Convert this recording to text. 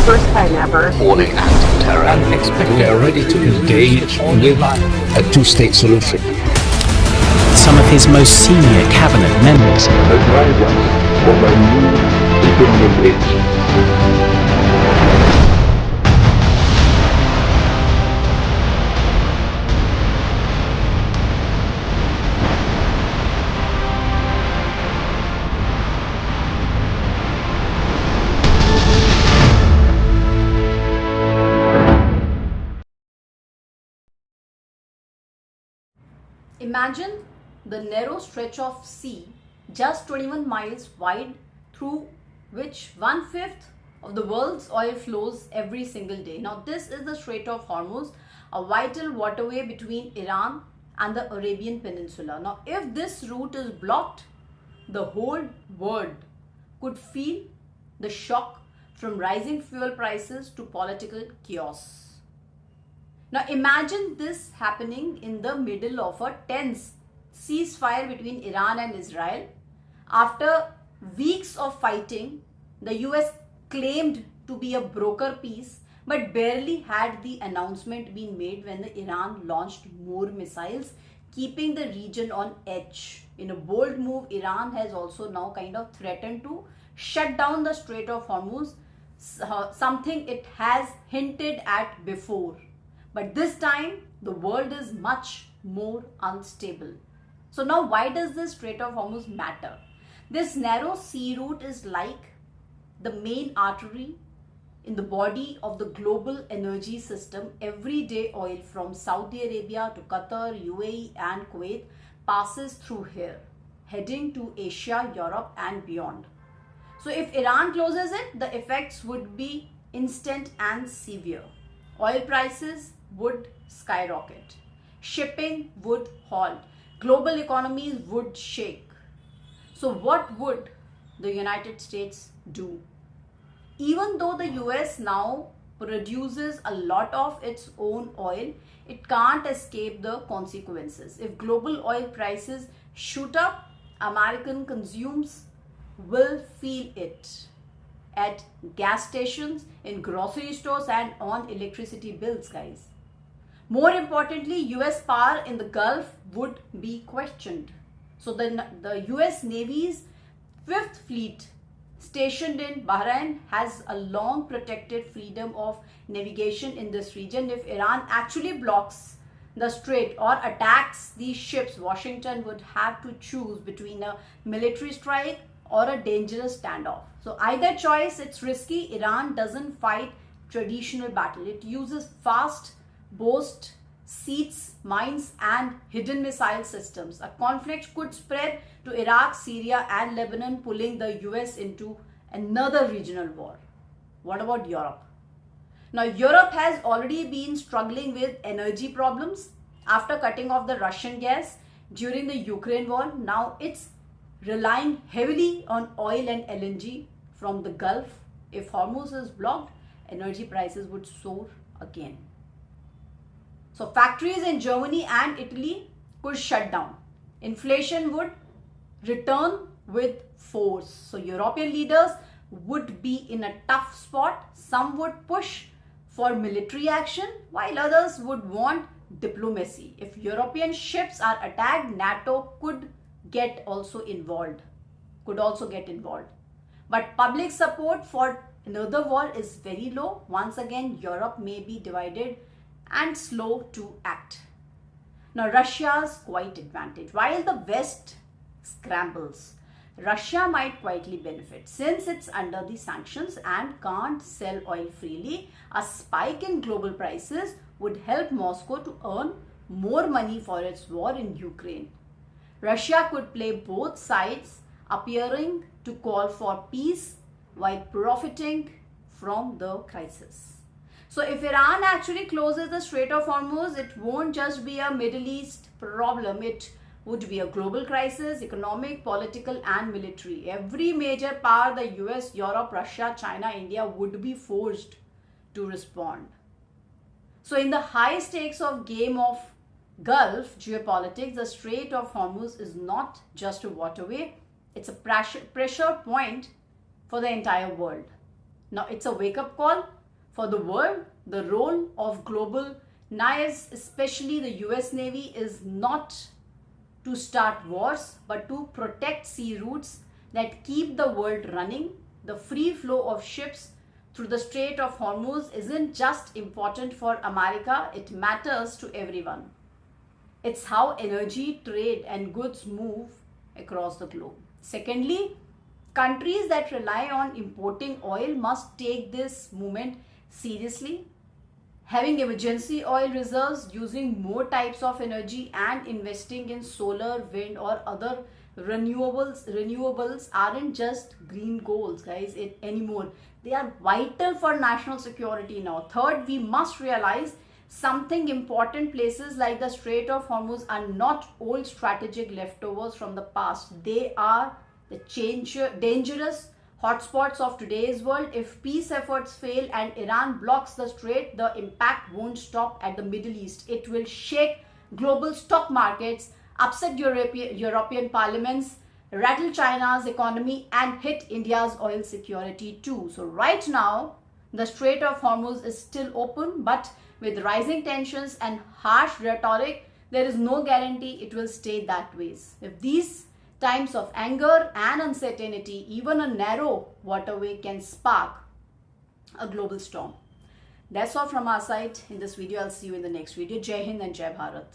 first time ever. Appalling act of terror. We are ready to engage with a two-state solution. Some of his most senior cabinet members. The drivers of a new economic age. Imagine the narrow stretch of sea, just 21 miles wide, through which 1/5 of the world's oil flows every single day. Now, this is the Strait of Hormuz, a vital waterway between Iran and the Arabian Peninsula. Now, if this route is blocked, the whole world could feel the shock from rising fuel prices to political chaos. Now imagine this happening in the middle of a tense ceasefire between Iran and Israel. After weeks of fighting, the US claimed to be a broker peace, but barely had the announcement been made when the Iran launched more missiles, keeping the region on edge. In a bold move, Iran has also now kind of threatened to shut down the Strait of Hormuz, something it has hinted at before. But this time, the world is much more unstable. So now, why does this Strait of Hormuz matter? This narrow sea route is like the main artery in the body of the global energy system. Everyday oil from Saudi Arabia to Qatar, UAE and Kuwait passes through here, heading to Asia, Europe and beyond. So if Iran closes it, the effects would be instant and severe. Oil prices would skyrocket. Shipping would halt. Global economies would shake. So what would the United States do? Even though the US now produces a lot of its own oil, it can't escape the consequences. If global oil prices shoot up, American consumers will feel it at gas stations, in grocery stores and on electricity bills, guys. More importantly, US power in the Gulf would be questioned. So the US Navy's 5th Fleet stationed in Bahrain has a long protected freedom of navigation in this region. If Iran actually blocks the strait or attacks these ships, Washington would have to choose between a military strike or a dangerous standoff. So either choice, it's risky. Iran doesn't fight traditional battle. It uses fast boast seats, mines and hidden missile systems. A conflict could spread to Iraq, Syria and Lebanon, pulling the US into another regional war. What about Europe? Now, Europe has already been struggling with energy problems after cutting off the Russian gas during the Ukraine war. Now it's relying heavily on oil and LNG from the Gulf. If Hormuz is blocked, energy prices would soar again. So factories in Germany and Italy could shut down. Inflation would return with force. So European leaders would be in a tough spot. Some would push for military action, while others would want diplomacy. If European ships are attacked, NATO could also get involved. But public support for another war is very low. Once again, Europe may be divided and slow to act. Now, Russia's quiet advantage. While the West scrambles, Russia might quietly benefit. Since it's under the sanctions and can't sell oil freely, a spike in global prices would help Moscow to earn more money for its war in Ukraine. Russia could play both sides, appearing to call for peace while profiting from the crisis. So if Iran actually closes the Strait of Hormuz, it won't just be a Middle East problem. It would be a global crisis, economic, political and military. Every major power, the US, Europe, Russia, China, India, would be forced to respond. So in the high stakes of game of Gulf geopolitics, the Strait of Hormuz is not just a waterway, it's a pressure point for the entire world. Now, it's a wake-up call For the world, the role of global knives, especially the US Navy, is not to start wars but to protect sea routes that keep the world running. The free flow of ships through the Strait of Hormuz isn't just important for America, it matters to everyone. It's how energy, trade, and goods move across the globe. Secondly, countries that rely on importing oil must take this movement seriously. Having emergency oil reserves, using more types of energy, and investing in solar, wind, or other renewables aren't just green goals, guys, anymore. They are vital for national security now. Third, we must realize something important. Places like the Strait of Hormuz are not old strategic leftovers from the past. They are the dangerous hotspots of today's world. If peace efforts fail and Iran blocks the strait, the impact won't stop at the Middle East. It will shake global stock markets, upset European parliaments, rattle China's economy, and hit India's oil security too. So right now, the Strait of Hormuz is still open, but with rising tensions and harsh rhetoric, there is no guarantee it will stay that way. If these times of anger and uncertainty, even a narrow waterway can spark a global storm. That's all from our side in this video. I'll see you in the next video. Jai Hind and Jai Bharat.